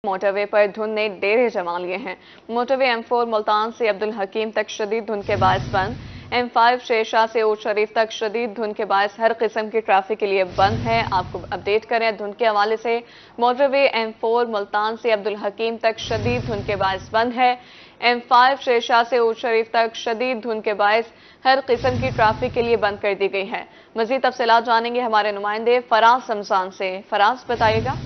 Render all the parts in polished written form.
Motorway पर धुंध ने डेरे जमा लिए हैं। मोटरवे M4 मुल्तान से अब्दुल हकीम तक शदीद धुंध के बायस बंद। M5 शेरशाह से ऊट शरीफ तक शदीद धुंध के बायस हर किस्म की ट्रैफिक के लिए बंद है। आपको अपडेट करें धुंध के हवाले से। मोटरवे M4 मुल्तान से अब्दुल हकीम तक शदीद धुंध के बायस बंद है। M5 शेरशाह से ऊट शरीफ तक शदीद धुंध के बायस हर किस्म की ट्रैफिक के लिए बंद कर दी गई है। मजीद तफसीलात जानेंगे हमारे नुमाइंदे फराज रमजान से। फराज बताइएगा।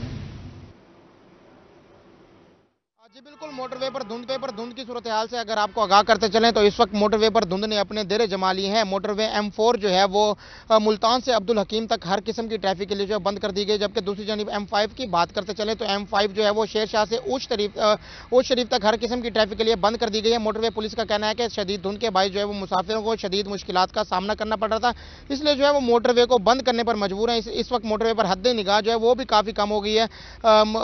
जी बिल्कुल, मोटरवे पर धुंध की सूरत हाल से अगर आपको आगाह करते चलें तो इस वक्त मोटरवे पर धुंध ने अपने डेरे जमा लिए हैं। मोटरवे M4 जो है वो मुल्तान से अब्दुल हकीम तक हर किस्म की ट्रैफिक के लिए जो है बंद कर दी गई, जबकि दूसरी जानिब M5 की बात करते चलें तो M5 जो है वो शेरशाह से ऊट शरीफ तक हर किस्म की ट्रैफिक के लिए बंद कर दी गई है। मोटरवे पुलिस का कहना है कि शदीद धुंध के बायस जो है वो मुसाफिरों को शदीद मुश्किलात का सामना करना पड़ रहा था, इसलिए जो है वो मोटरवे को बंद करने पर मजबूर है। इस वक्त मोटरवे पर हद निगाह जो है वो भी काफ़ी कम हो गई है।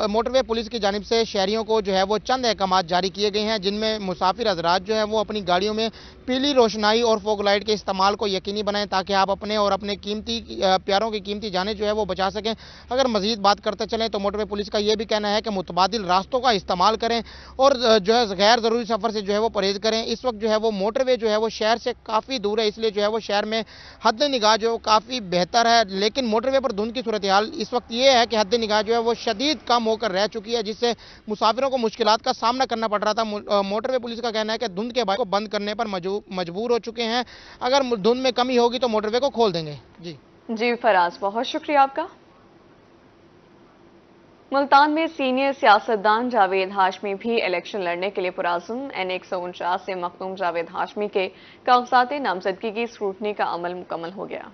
मोटरवे पुलिस की जानिब से शहरियों को जो है वो चंद अहकाम जारी किए गए हैं, जिनमें मुसाफिर हजरात जो है वो अपनी गाड़ियों में पीली रोशनाई और फॉग लाइट के इस्तेमाल को यकीनी बनाएं, ताकि आप अपने और अपने प्यारों की कीमती जानें जो है वो बचा सकें। अगर मजीद बात करते चलें तो मोटरवे पुलिस का यह भी कहना है कि मुतबादिल रास्तों का इस्तेमाल करें और जो है गैर ज़रूरी सफ़र से जो है वो परहेज करें। इस वक्त जो है वो मोटरवे जो है वो शहर से काफ़ी दूर है, इसलिए जो है वो शहर में हद निगाह जो है काफ़ी बेहतर है, लेकिन मोटरवे पर धुंध की सूरत हाल इस वक्त ये है कि हद निगाह जो है वो शदीद कम होकर रह चुकी है, जिससे मुसाफिरों को मुश्किलात का सामना करना पड़ रहा था। मोटरवे पुलिस का कहना है कि धुंध के बायस को बंद करने पर मजबूर हो चुके हैं। अगर धुंध में कमी होगी तो मोटरवे को खोल देंगे। जी फराज, बहुत शुक्रिया आपका। मुल्तान में सीनियर सियासतदान जावेद हाशमी भी इलेक्शन लड़ने के लिए पुराज़्म। N149 से मखदूम जावेद हाशमी के कागजात नामजदगी की स्क्रूटनी का अमल मुकम्मल हो गया।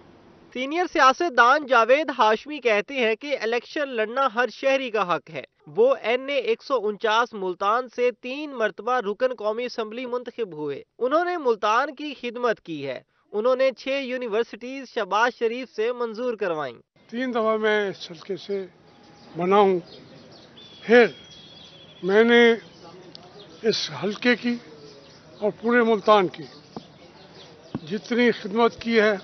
सीनियर सियासतदान जावेद हाशमी कहते हैं कि इलेक्शन लड़ना हर शहरी का हक है। वो N149 मुल्तान से 3 मरतबा रुकन कौमी असम्बली मुंतखब हुए। उन्होंने मुल्तान की खिदमत की है। उन्होंने 6 यूनिवर्सिटीज शहबाज शरीफ से मंजूर करवाई। 3 दफा मैं इस हल्के से बना हूँ। फिर मैंने इस हल्के की और पूरे मुल्तान की जितनी खिदमत की है,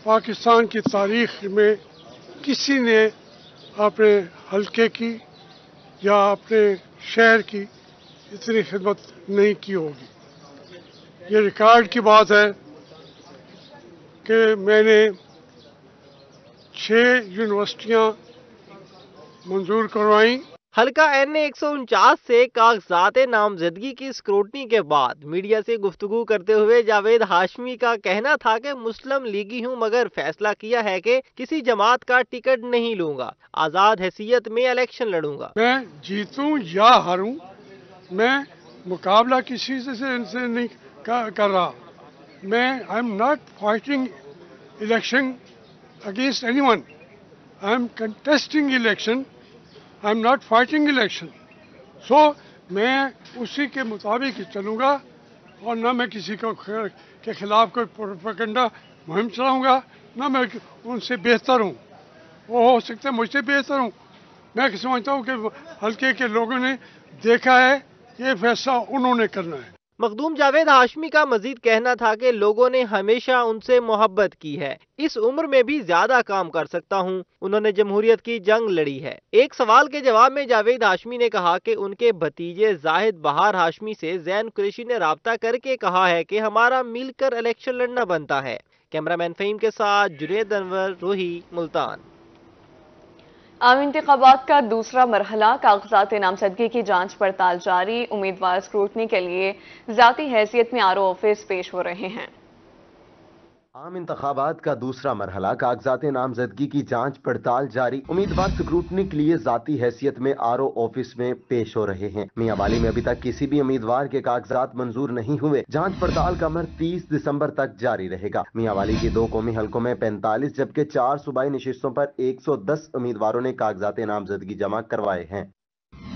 पाकिस्तान की तारीख में किसी ने अपने हल्के की या अपने शहर की इतनी खिदमत नहीं की होगी। ये रिकॉर्ड की बात है कि मैंने 6 यूनिवर्सिटियां मंजूर करवाई। हल्का N149 से कागजात नामजदगी की स्क्रूटनी के बाद मीडिया से गुफ्तगू करते हुए जावेद हाशमी का कहना था कि मुस्लिम लीगी हूँ, मगर फैसला किया है कि किसी जमात का टिकट नहीं लूंगा, आजाद हैसियत में इलेक्शन लड़ूंगा। मैं जीतूं या हारूं, मैं मुकाबला किसी से नहीं कर रहा। मैं I am not fighting election against anyone, I am contesting election, I am not fighting election. So मैं उसी के मुताबिक ही चलूँगा और न मैं किसी के खिलाफ कोई प्रोपेगेंडा मुहिम चलाऊँगा, न मैं उनसे बेहतर हूँ। वो हो सकता है मुझसे बेहतर हूँ। मैं समझता हूँ कि हल्के के लोगों ने देखा है, ये फैसला उन्होंने करना है। मखदूम जावेद हाशमी का मजीद कहना था कि लोगों ने हमेशा उनसे मोहब्बत की है, इस उम्र में भी ज्यादा काम कर सकता हूं। उन्होंने जमहूरियत की जंग लड़ी है। एक सवाल के जवाब में जावेद हाशमी ने कहा कि उनके भतीजे जाहिद बहार हाशमी से ज़ैन कुरैशी ने राब्ता करके कहा है कि हमारा मिलकर इलेक्शन लड़ना बनता है। कैमरामैन फ़हीम के साथ जुनेद अनवर, रोही, मुल्तान। आम इंतखाबात का दूसरा मरहला, कागजात नामजदगी की जांच पड़ताल जारी। उम्मीदवार स्क्रूटनी के लिए ज़ाती हैसियत में RO ऑफिस पेश हो रहे हैं। आम इंतखाबात का दूसरा मरहला, कागजात नामजदगी की जांच पड़ताल जारी। उम्मीदवार स्क्रूटनी के लिए जाती हैसियत में RO ऑफिस में पेश हो रहे हैं। मियांवाली में अभी तक किसी भी उम्मीदवार के कागजात मंजूर नहीं हुए। जांच पड़ताल का अमल 30 दिसंबर तक जारी रहेगा। मियांवाली के 2 कौमी हलकों में 45 जबकि 4 सूबाई नशिस्तों पर 110 उम्मीदवारों ने कागजात नामजदगी जमा करवाए हैं।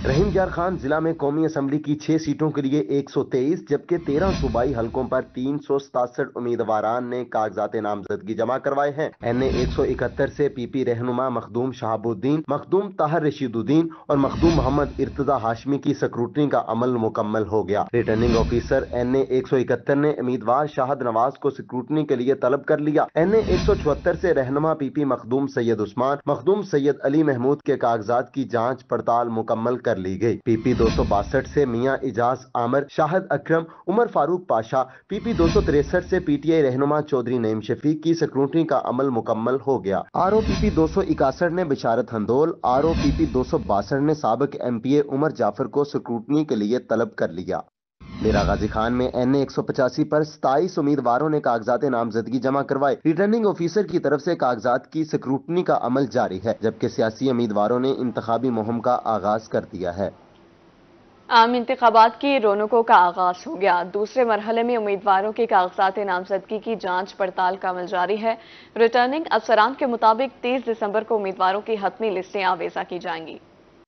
रहीम यार खान जिला में कौमी असम्बली की 6 सीटों के लिए 123 जबकि 13 सूबाई हलकों पर 367 उम्मीदवारान ने कागजात नामजदगी जमा करवाए हैं। NA 171 से PP रहनुमा मखदूम शहाबुद्दीन, मखदूम ताहर रशीदुद्दीन और मखदूम मोहम्मद इर्तजा हाशमी की स्क्रूटनी का अमल मुकम्मल हो गया। रिटर्निंग ऑफिसर NA 171 ने उम्मीदवार शाहद नवाज को स्क्रूटनी के लिए तलब कर लिया। NA 174 से रहनुमा PP मखदूम सैयद उस्मान, मखदूम सैयद अली महमूद के कागजात की जांच पड़ताल मुकम्मल कर ली गई। PP 262 से मियां इजाज आमर, शाहिद अकरम, उमर फारूक पाशा, PP 263 से PTI रहनुमा चौधरी नईम शफीक की स्क्रूटनी का अमल मुकम्मल हो गया। ROPP 261 ने बिशारत हंदोल, ROPP 262 ने साबिक MPA उमर जाफर को स्क्रूटनी के लिए तलब कर लिया। मीरा गाजी खान में NA 185 पर 27 उम्मीदवारों ने कागजात नामजदगी जमा करवाए। रिटर्निंग ऑफिसर की तरफ से कागजात की स्क्रूटनी का अमल जारी है, जबकि सियासी उम्मीदवारों ने इंतखाबी मुहिम का आगाज कर दिया है। आम इंतखाबात की रौनकों का आगाज हो गया। दूसरे मरहले में उम्मीदवारों के कागजात नामजदगी की जांच पड़ताल का अमल जारी है। रिटर्निंग अफसरान के मुताबिक 30 दिसंबर को उम्मीदवारों की हतमी लिस्टें आवेजा की जाएंगी।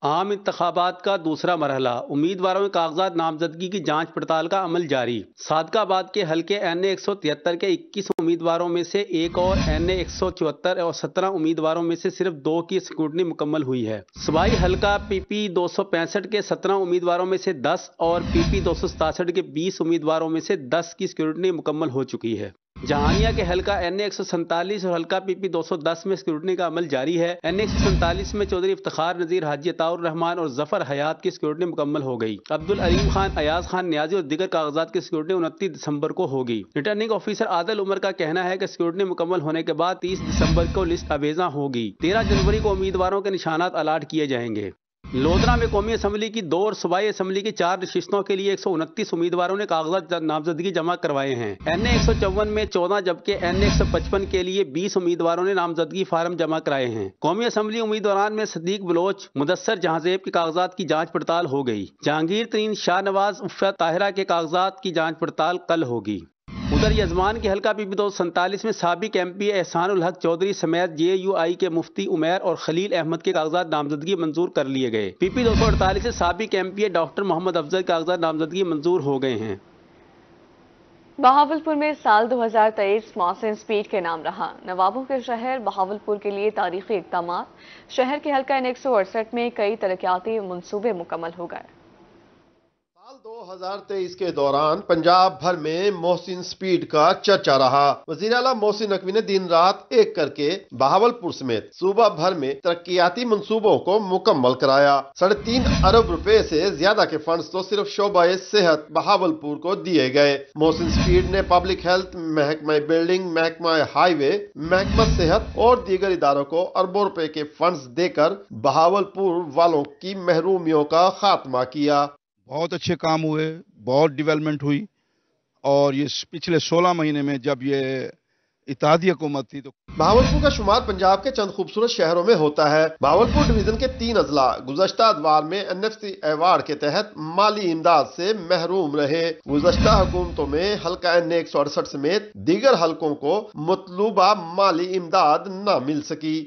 आम इंतखाबात का दूसरा मरहला, उम्मीदवारों के कागजात नामजदगी की जांच पड़ताल का अमल जारी। सादकाबाद के हल्के NA 173 के 21 उम्मीदवारों में से एक और NA 174 और 17 उम्मीदवारों में से सिर्फ 2 की स्क्रूटनी मुकम्मल हुई है। सूबाई हल्का PP 265 के 17 उम्मीदवारों में से 10 और PP 267 के 20 उम्मीदवारों में से 10 की स्क्रूटनी मुकम्मल हो चुकी है। जहानिया के हल्का NA 147 और हल्का PP 210 में स्क्रूटनी का अमल जारी है। NA 147 में चौधरी इफ्तिखार नजीर, हाजी अताउर रहमान और जफर हयात की स्क्रूटनी मुकम्मल हो गई। अब्दुल अलीम खान, अयाज खान न्याजी और दीगर कागजात की स्क्रूटनी 29 दिसंबर को होगी। रिटर्निंग ऑफिसर आदिल उमर का कहना है कि स्क्रूटनी मुकम्मल होने के बाद 30 दिसंबर को लिस्ट आवेजा होगी। 13 जनवरी को उम्मीदवारों के निशानात अलाट किए जाएंगे। लोधरा में कौमी असम्बली की 2 और सूबाई असम्बली की 4 नशिस्तों के लिए 129 उम्मीदवारों ने कागजात नामजदगी जमा करवाए हैं। NA 154 में 14 जबकि NA 155 के लिए 20 उम्मीदवारों ने नामजदगी फार्म जमा कराए हैं। कौमी असम्बली उम्मीदवारान में सदीक बलोच, मुदस्सर जहांजेब के कागजात की जांच पड़ताल हो गई। जहांगीर तरीन, शाहनवाज, उफ़्फ़त ताहिरा के कागजात की जांच पड़ताल कल होगी। उधर यजमान के हल्का PP 247 में साबिक MP एहसानुल हक चौधरी समेत JUI के मुफ्ती उमैर और खलील अहमद के कागजात नामजदगी मंजूर कर लिए गए। PP 248 से साबिक MPA डॉक्टर मोहम्मद अफजल के कागजात नामजदगी मंजूर हो गए हैं। बहावलपुर में साल 2023 मौसम स्पीड के नाम रहा। नवाबों के शहर बहावलपुर के लिए तारीखी इक़दामात। शहर के हल्का NA 168 में कई तरक्याती मंसूबे मुकम्मल हो गए। साल 2023 के दौरान पंजाब भर में मोहसिन स्पीड का चर्चा रहा। वज़ीर आला मोहसिन नकवी ने दिन रात एक करके बहावलपुर समेत सूबा भर में तरक्याती मंसूबों को मुकम्मल कराया। 3.5 अरब रुपए से ज्यादा के फंड्स तो सिर्फ शोबाए सेहत बहावलपुर को दिए गए। मोहसिन स्पीड ने पब्लिक हेल्थ, महकमा बिल्डिंग, महकमा हाईवे, महकमा सेहत और दीगर इदारों को अरबों रुपए के फंड्स देकर बहावलपुर वालों की महरूमियों का खात्मा किया। बहुत अच्छे काम हुए, बहुत डेवलपमेंट हुई और ये पिछले 16 महीने में जब ये इत्तेहादी हुकूमत थी तो बहावलपुर का शुमार पंजाब के चंद खूबसूरत शहरों में होता है। बहावलपुर डिवीजन के 3 अजला गुज़श्ता अदवार में NFC अवार्ड के तहत माली इमदाद से महरूम रहे। गुज़श्ता हुकूमतों में हल्का NA 168 समेत दीगर हल्कों को मतलूबा माली इमदाद न मिल सकी।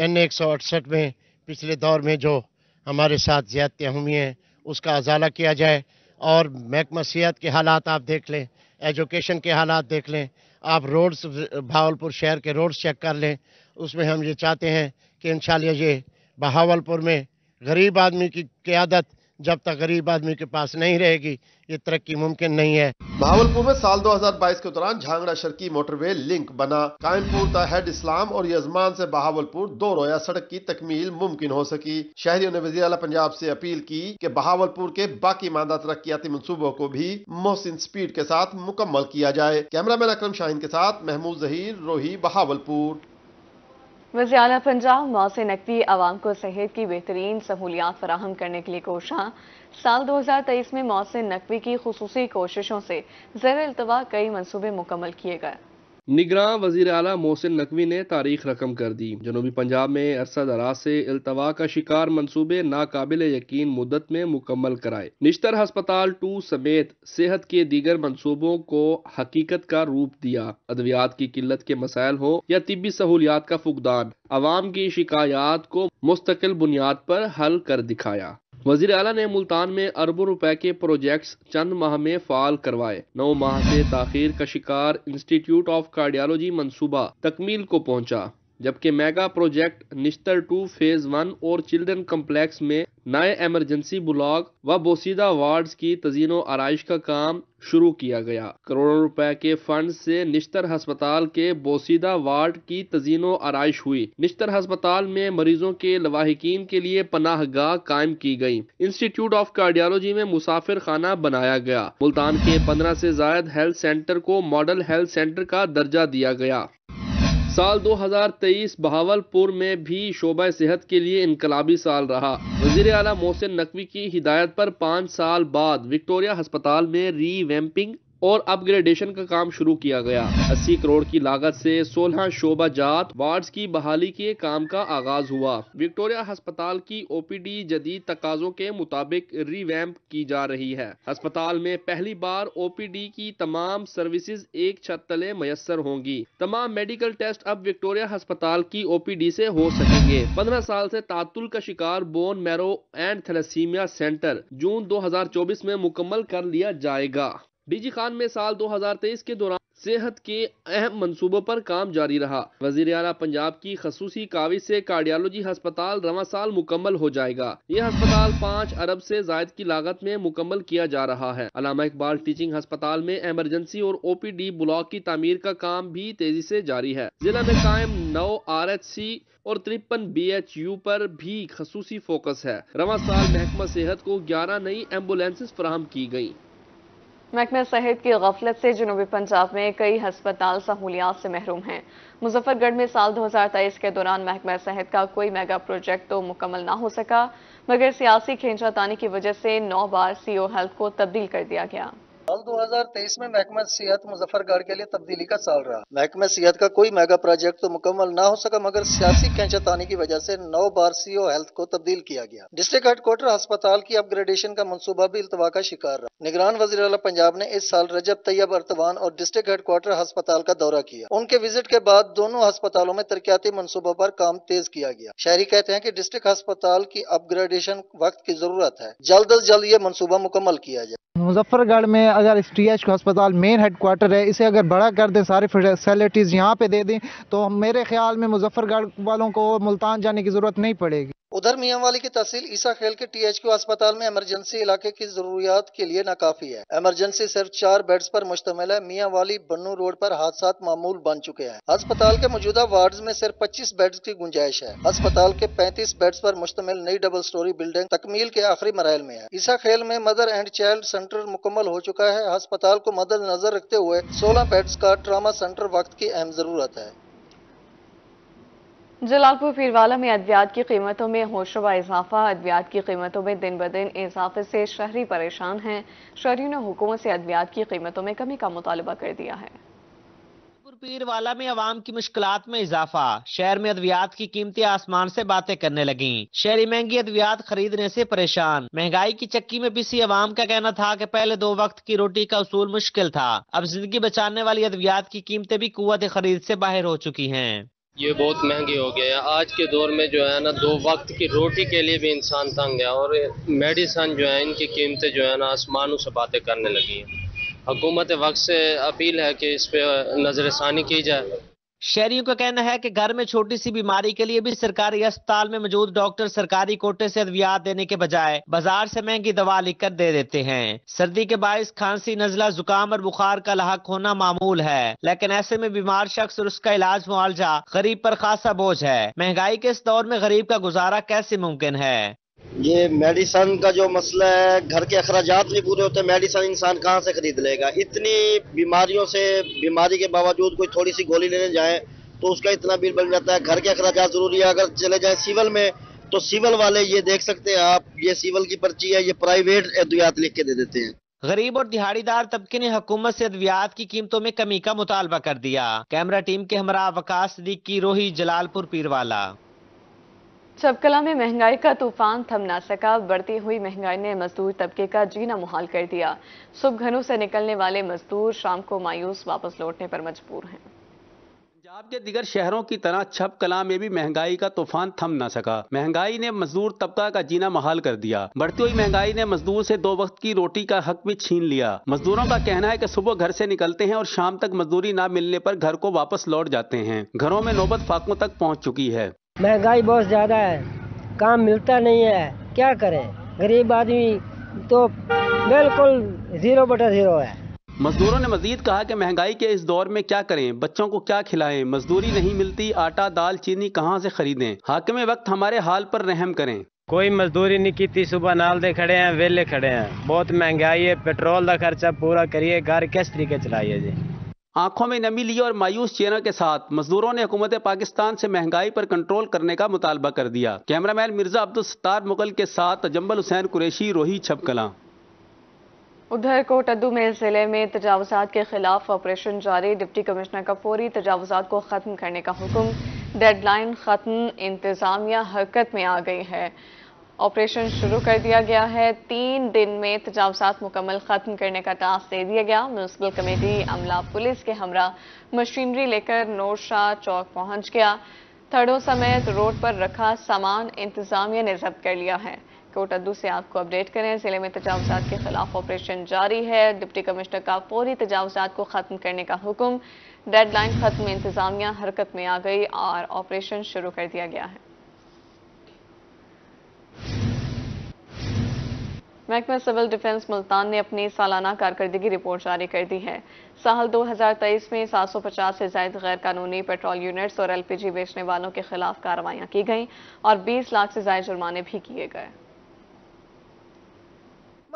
NA 168 में पिछले दौर में जो हमारे साथ ज्यादतियाँ हुई हैं उसका अजाला किया जाए और महकमा सेहत के हालात आप देख लें, एजुकेशन के हालात देख लें, आप रोड्स बहावलपुर शहर के रोड्स चेक कर लें। उसमें हम ये चाहते हैं कि इंशाअल्लाह ये बहावलपुर में गरीब आदमी की क़यादत जब तक गरीब आदमी के पास नहीं रहेगी ये तरक्की मुमकिन नहीं है। बहावलपुर में साल 2022 के दौरान झांगड़ा शर्की मोटरवे लिंक बना। कायमपुर द हेड इस्लाम और यजमान से बहावलपुर 2 रोया सड़क की तकमील मुमकिन हो सकी। शहरियों ने वज़ीर आला पंजाब से अपील की कि बहावलपुर के बाकी मादा तरक्याती मंसूबों को भी मोहसिन स्पीड के साथ मुकम्मल किया जाए। कैमरामैन अकरम शाहीन के साथ महमूद जहीर, रोही, बहावलपुर। वज़ीर आला पंजाब मोहसिन नकवी आवाम को सेहत की बेहतरीन सहूलियात फराहम करने के लिए कोशां। साल 2023 में मोहसिन नकवी की खुसूसी कोशिशों से ज़ेर इल्तवा कई मंसूबे मुकम्मल किए गए। निगरान वज़ीर आला मोहसिन नकवी ने तारीख रकम कर दी। जनूबी पंजाब में अरसा दराज से इल्तवा का शिकार मंसूबे नाकाबिल यकीन मुद्दत में मुकम्मल कराए। निश्तर हस्पताल 2 समेत सेहत के दीगर मंसूबों को हकीकत का रूप दिया। अद्वियात की किल्लत के मसाइल हो या तिब्बी सहूलियात का फुकदान, अवाम की शिकायत को मुस्तकिल बुनियाद पर हल कर दिखाया। वजीर आला ने मुल्तान में अरबों रुपए के प्रोजेक्ट्स चंद माह में फाल करवाए। 9 माह से ताखीर का शिकार इंस्टीट्यूट ऑफ कार्डियोलॉजी मंसूबा तकमील को पहुंचा, जबकि मेगा प्रोजेक्ट निश्तर 2 फेज 1 और चिल्ड्रन कम्प्लेक्स में नए एमरजेंसी ब्लॉक व बोसीदा वार्ड्स की तज़ीनो आराइश का काम शुरू किया गया। करोड़ों रुपए के फंड से निश्तर हस्पताल के बोसीदा वार्ड की तज़ीनो आराइश हुई। निश्तर हस्पताल में मरीजों के लवाहिकीन के लिए पनाहगाह कायम की गई। इंस्टीट्यूट ऑफ कार्डियोलॉजी में मुसाफिर खाना बनाया गया। मुल्तान के 15 से ज़ायद हेल्थ सेंटर को मॉडल हेल्थ सेंटर का दर्जा दिया गया। साल 2023 बहावलपुर में भी शोबा सेहत के लिए इनकलाबी साल रहा। वजीर आला मोहसिन नकवी की हिदायत पर 5 साल बाद विक्टोरिया अस्पताल में रीवैम्पिंग और अपग्रेडेशन का काम शुरू किया गया। 80 करोड़ की लागत से 16 शोबा जात वार्ड्स की बहाली के काम का आगाज हुआ। विक्टोरिया अस्पताल की ओपीडी जदीद तकाजों के मुताबिक रीवैम्प की जा रही है। अस्पताल में पहली बार ओपीडी की तमाम सर्विसेज एक छत तले मयसर होंगी। तमाम मेडिकल टेस्ट अब विक्टोरिया अस्पताल की ओपीडी से हो सकेंगे। 15 साल से तातुल का शिकार bone marrow and thalassemia centre June 2024 में मुकम्मल कर लिया जाएगा। डीजी खान में साल 2023 के दौरान सेहत के अहम मंसूबों पर काम जारी रहा। वजीर आला पंजाब की खसूसी काविश से कार्डियोलॉजी अस्पताल रवां साल मुकम्मल हो जाएगा। यह अस्पताल 5 अरब से जायद की लागत में मुकम्मल किया जा रहा है। अल्लामा इकबाल टीचिंग अस्पताल में एमरजेंसी और ओपीडी ब्लॉक की तामीर का काम भी तेजी से जारी है। जिला में कायम 9 RHC और 53 BHU पर भी खसूसी फोकस है। रवां साल महकमा सेहत को 11 नई एम्बुलेंसेस फराहम की गई। महकमा सेहत की गफलत से जनूबी पंजाब में कई हस्पताल सहूलियात से महरूम हैं। मुजफ्फरगढ़ में साल 2023 के दौरान महकमा सेहत का कोई मेगा प्रोजेक्ट तो मुकम्मल ना हो सका, मगर सियासी खींचातानी की वजह से 9 बार CO हेल्थ को तब्दील कर दिया गया। साल 2023 में महकमा सेहत मुजफ्फरगढ़ के लिए तब्दीली का साल रहा। महकमा सेहत का कोई मेगा प्रोजेक्ट तो मुकम्मल ना हो सका, मगर सियासी खींचातानी की वजह से 9 बार CO हेल्थ को तब्दील किया गया। डिस्ट्रिक्ट हेडक्वार्टर अस्पताल की अपग्रेडेशन का मंसूबा भी इल्तवा का शिकार रहा। निगरान वज़ीर आला पंजाब ने इस साल रजब तैयब अर्तवान और डिस्ट्रिक्ट हेडक्वार्टर अस्पताल का दौरा किया। उनके विजिट के बाद दोनों अस्पतालों में तरक्याती मंसूबों पर काम तेज किया गया। शहरी कहते हैं कि डिस्ट्रिक्ट अस्पताल की अपग्रेडेशन वक्त की जरूरत है। जल्द अज जल्द ये मंसूबा मुकम्मल किया जाए। मुजफ्फरगढ़ में अगर STH अस्पताल मेन हेडक्वार्टर है, इसे अगर बड़ा कर दें, सारी फैसिलिटीज़ यहाँ पे दे दें, तो मेरे ख्याल में मुजफ्फरगढ़ वालों को मुल्तान जाने की ज़रूरत नहीं पड़ेगी। उधर मियांवाली की तहसील ईसा खेल के THQ अस्पताल में इमरजेंसी इलाके की जरूरियात के लिए नाकाफी है। इमरजेंसी सिर्फ 4 बेड्स पर मुश्तमिल है। मियांवाली बन्नू रोड पर हादसात मामूल बन चुके हैं। अस्पताल के मौजूदा वार्ड्स में सिर्फ 25 बेड्स की गुंजाइश है। अस्पताल के 35 बेड्स पर मुश्तमिल नई डबल स्टोरी बिल्डिंग तकमील के आखिरी मराइल में है। ईसा खेल में मदर एंड चाइल्ड सेंटर मुकम्मल हो चुका है। अस्पताल को मद्देनजर रखते हुए 16 बेड्स का ट्रामा सेंटर वक्त की अहम जरूरत है। जलालपुर पीरवाला में अद्वियात की कीमतों में होशरुबा इजाफा। अद्वियात की कीमतों में दिन ब दिन इजाफे से शहरी परेशान हैं। शहरियों ने हुकूमत से अद्वियात की कीमतों में कमी का मुतालबा कर दिया है। पीरवाला में अवाम की मुश्किलात में इजाफा। शहर में अद्वियात की कीमतें आसमान से बातें करने लगी। शहरी महंगी अद्वियात खरीदने से परेशान। महंगाई की चक्की में पिसी अवाम का कहना था कि पहले 2 वक्त की रोटी का उसूल मुश्किल था। अब जिंदगी बचाने वाली अद्वियात की कीमतें भी कुव्वत खरीद से बाहर हो चुकी हैं। ये बहुत महंगी हो गया है। आज के दौर में जो है ना 2 वक्त की रोटी के लिए भी इंसान तंग है, और मेडिसन जो है इनकी कीमतें जो है ना आसमानों से बातें करने लगी हैं। हुकूमत वक्त से अपील है कि इस पे नजरसानी की जाए। शहरियों का कहना है कि घर में छोटी सी बीमारी के लिए भी सरकारी अस्पताल में मौजूद डॉक्टर सरकारी कोटे से अद्वियात देने के बजाय बाजार से महंगी दवा लिखकर दे देते हैं। सर्दी के बायस खांसी, नजला, जुकाम और बुखार का लाहक होना मामूल है, लेकिन ऐसे में बीमार शख्स और उसका इलाज मुआवजा गरीब पर खासा बोझ है। महंगाई के इस दौर में गरीब का गुजारा कैसे मुमकिन है? ये मेडिसन का जो मसला है, घर के अखराजात भी पूरे होते हैं, मेडिसन इंसान कहाँ से खरीद लेगा? इतनी बीमारियों से, बीमारी के बावजूद कोई थोड़ी सी गोली लेने जाए तो उसका इतना बिल बन जाता है। घर के अखराजात जरूरी है। अगर चले जाए सिविल में तो सिविल वाले ये देख सकते हैं आप, ये सिविल की पर्ची है, ये प्राइवेट अद्वियात लिख के दे देते हैं। गरीब और दिहाड़ीदार तबके ने हुकूमत से अद्वियात की कीमतों में कमी का मुतालबा कर दिया। कैमरा टीम के हमरा वकास सिद्दीकी, रोही, जलालपुर पीरवाला। चपकला में महंगाई का तूफान थम ना सका। बढ़ती हुई महंगाई ने मजदूर तबके का जीना मुहाल कर दिया। सुबह घरों से निकलने वाले मजदूर शाम को मायूस वापस लौटने पर मजबूर हैं। पंजाब के दिगर शहरों की तरह छप कलां में भी महंगाई का तूफान थम न सका। महंगाई ने मजदूर तबका का जीना महाल कर दिया। बढ़ती हुई महंगाई ने मजदूर से 2 वक्त की रोटी का हक भी छीन लिया। मजदूरों का कहना है कि सुबह घर से निकलते हैं और शाम तक मजदूरी न मिलने पर घर को वापस लौट जाते हैं। घरों में नौबत फाकों तक पहुंच चुकी है। महंगाई बहुत ज्यादा है, काम मिलता नहीं है, क्या करें? गरीब आदमी तो बिल्कुल 0/0 है। मजदूरों ने मजीद कहा कि महंगाई के इस दौर में क्या करें, बच्चों को क्या खिलाएं, मजदूरी नहीं मिलती, आटा दाल चीनी कहां से खरीदें। हाकिम वक्त हमारे हाल पर रहम करें। कोई मजदूरी नहीं की, सुबह नाल दे खड़े हैं, वेले खड़े हैं। बहुत महंगाई है, पेट्रोल का खर्चा पूरा करिए, घर किस तरीके चलाइए जी। आंखों में नमी ली और मायूस चेहरों के साथ मजदूरों ने हुकूमत पाकिस्तान से महंगाई पर कंट्रोल करने का मुतालबा कर दिया। कैमरामैन मिर्जा अब्दुल सत्तार मुगल के साथ तजम्बल हुसैन कुरैशी, रोही, छपकलां। उधर कोटद्दू में जिले में तजावुजात के खिलाफ ऑपरेशन जारी। डिप्टी कमिश्नर का फौरी तजावुजात को खत्म करने का हुक्म। डेडलाइन खत्म, इंतजामिया हरकत में आ गई है। ऑपरेशन शुरू कर दिया गया है। 3 दिन में तजावुजात मुकम्मल खत्म करने का टास्क दे दिया गया। म्यूनिसिपल कमेटी अमला पुलिस के हमरा मशीनरी लेकर नौशाह चौक पहुंच गया। थड़ों समेत रोड पर रखा सामान इंतजामिया ने जब्त कर लिया है। कोटद्दू से आपको अपडेट करें, जिले में तजावुजात के खिलाफ ऑपरेशन जारी है। डिप्टी कमिश्नर का फौरी तजावुजात को खत्म करने का हुक्म। डेडलाइन खत्म, इंतजामिया हरकत में आ गई और ऑपरेशन शुरू कर दिया गया है। महकमा सिविल डिफेंस मुल्तान ने अपनी सालाना कारकर्दगी रिपोर्ट जारी कर दी है। साल 2023 में 750 से ज्यादा गैर कानूनी पेट्रोल यूनिट्स और LPG बेचने वालों के खिलाफ कार्रवाइयां की गईं और 20 लाख से ज्यादा जुर्माने भी किए गए।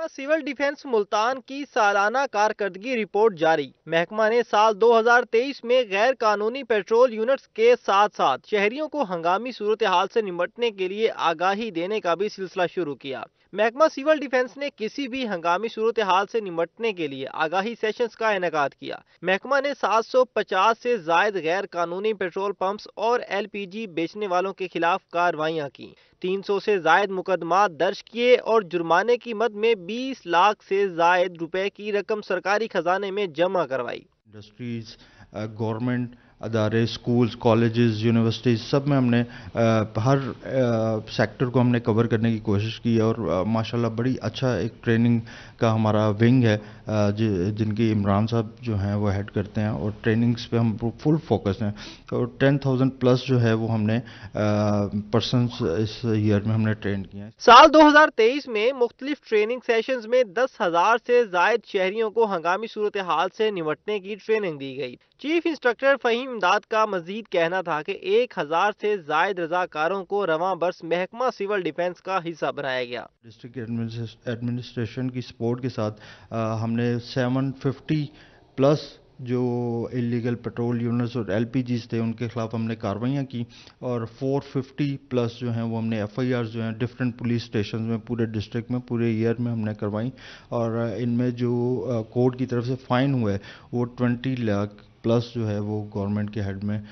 सिविल डिफेंस मुल्तान की सालाना कारकर्दगी रिपोर्ट जारी। महकमा ने साल 2023 में गैर कानूनी पेट्रोल यूनिट्स के साथ साथ शहरियों को हंगामी सूरत हाल से निपटने के लिए आगाही देने का भी सिलसिला शुरू किया। महकमा सिविल डिफेंस ने किसी भी हंगामी सूरत हाल से निपटने के लिए आगाही सेशंस का इनेकाद किया। महकमा ने 750 से जायद गैर कानूनी पेट्रोल पंप्स और LPG बेचने वालों के खिलाफ कार्रवाइयां की। 300 से जायद मुकदमा दर्ज किए और जुर्माने की मद में 20 लाख से जायद रुपए की रकम सरकारी खजाने में जमा करवाई। इंडस्ट्रीज, गवर्नमेंट अदारे, स्कूल्स, कॉलेजेस, यूनिवर्सिटीज़ सब में हमने हर सेक्टर को हमने कवर करने की कोशिश की और माशाल्लाह बड़ी अच्छा एक ट्रेनिंग का हमारा विंग है जिनकी इमरान साहब जो हैं वो हेड करते हैं और ट्रेनिंग्स पे हम फुल फोकस हैं। और 10,000 प्लस जो है वो हमने पर्सन्स इस ईयर में हमने ट्रेन किए हैं। साल 2023 में मुख्तलिफ ट्रेनिंग सेशंस में 10,000 से जायद शहरियों को हंगामी सूरत हाल से निपटने की ट्रेनिंग दी गई। चीफ इंस्ट्रक्टर फहीम इमदाद का मजीद कहना था कि 1000 से जायद रजाकारों को रवां बरस महकमा सिविल डिफेंस का हिस्सा बनाया गया। डिस्ट्रिक्ट एडमिनिस्ट्रेशन की सपोर्ट के साथ हमने 750 प्लस जो इलीगल पेट्रोल यूनिट्स और LPGs थे उनके खिलाफ हमने कार्रवाइयाँ की और 450 प्लस जो हैं वो हमने FIRs जो हैं डिफरेंट पुलिस स्टेशन में पूरे डिस्ट्रिक्ट में पूरे ईयर में हमने करवाई और इनमें जो कोर्ट की तरफ से फाइन हुआ है वो 20 लाख प्लस जो है वो गवर्नमेंट के हेड में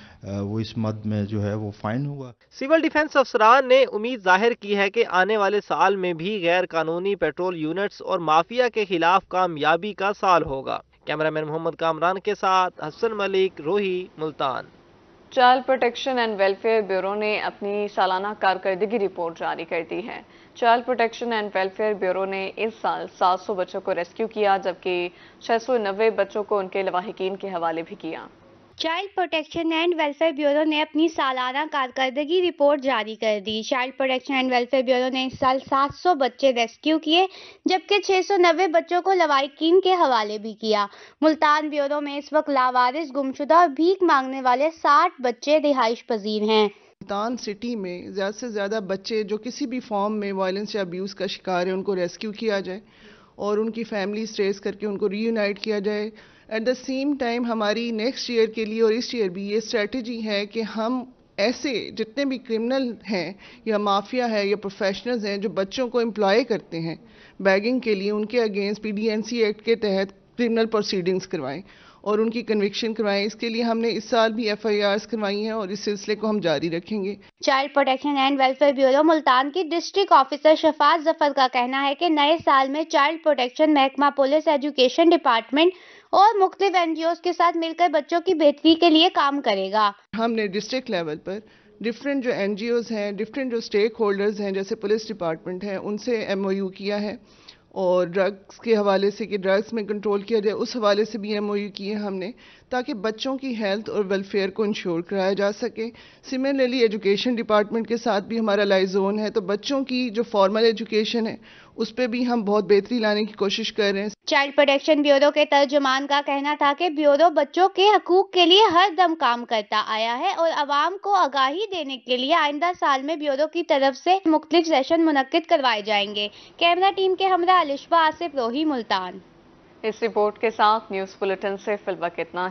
वो इस मद में जो है वो फाइन हुआ। सिविल डिफेंस अफसरान ने उम्मीद जाहिर की है कि आने वाले साल में भी गैर कानूनी पेट्रोल यूनिट्स और माफिया के खिलाफ कामयाबी का साल होगा। कैमरामैन मोहम्मद कामरान के साथ हसन मलिक, रोही, Multan. Child protection and welfare bureau ने अपनी सालाना कारकर्दगी रिपोर्ट जारी कर दी है। Child protection and welfare bureau ने इस साल 700 बच्चों को रेस्क्यू किया जबकि 690 बच्चों को उनके लवाहिकीन के हवाले भी किया। Child protection and welfare bureau ने अपनी सालाना कारकर्दगी रिपोर्ट जारी कर दी। Child protection and welfare bureau ने इस साल 700 बच्चे रेस्क्यू किए जबकि 690 बच्चों को लवाहिकीन के हवाले भी किया। मुल्तान ब्यूरो में इस वक्त लावारिस, गुमशुदा और भीख मांगने वाले 60 बच्चे रिहाइश पजीर हैं। मुल्तान सिटी में ज़्यादा से ज़्यादा बच्चे जो किसी भी फॉर्म में वायलेंस या अब्यूज़ का शिकार है उनको रेस्क्यू किया जाए और उनकी फैमिलीज ट्रेस करके उनको रीयूनाइट किया जाए। एट द सेम टाइम हमारी नेक्स्ट ईयर के लिए और इस ईयर भी ये स्ट्रेटजी है कि हम ऐसे जितने भी क्रिमिनल हैं या माफिया है या प्रोफेशनल्स हैं जो बच्चों को एम्प्लॉय करते हैं बैगिंग के लिए, उनके अगेंस्ट PDNC एक्ट के तहत क्रिमिनल प्रोसीडिंग्स करवाएं اور ان کی کنوکشن کروائیں. اس کے لیے ہم نے اس سال بھی FIRs کروائی ہیں اور اس سلسلے کو ہم جاری رکھیں گے. Child protection and welfare bureau Multan کی ڈسٹرکٹ آفیسر شفاعت ظفر کا کہنا ہے کہ نئے سال میں چائلڈ پروٹیکشن محکمہ پولیس ایجوکیشن ڈپارٹمنٹ اور مختلف NGOs کے ساتھ مل کر بچوں کی بہتری کے لیے کام کرے گا. ہم نے ڈسٹرکٹ لیول پر ڈفرینٹ جو NGOs ہیں، ڈفرینٹ جو اسٹیک ہولڈرز ہیں، جیسے پولیس ڈپارٹمنٹ ہے، ان سے MOU کیا ہے، اور ڈرگس کے حوالے سے کہ ڈرگس میں کنٹرول کیا جائے اس حوالے سے بھی MOU کیے ہم نے، تاکہ بچوں کی ہیلتھ اور ویلفیئر کو انشور کرایا جا سکے. سملرلی ایجوکیشن ڈپارٹمنٹ کے ساتھ بھی ہمارا لائزون ہے، تو بچوں کی جو فارمل ایجوکیشن ہے اس پہ بھی ہم بہت بہتری لانے کی کوشش کر رہے ہیں. چائلڈ پروٹیکشن بیورو کے ترجمان کا کہنا تھا کہ بیورو بچوں کے حقوق کے لیے ہر دم کام کرتا آیا ہے اور عوام کو آگاہی دینے کے لیے آئندہ سال میں بیورو کی طرف سے مختلف سیشن منعقد کروائے جائیں گے. کیمرہ ٹیم کے ہمراہ الشبہ آصف روحی، ملتان. اس رپورٹ کے ساتھ نیوز بلیٹن سے فی الوقت اتنا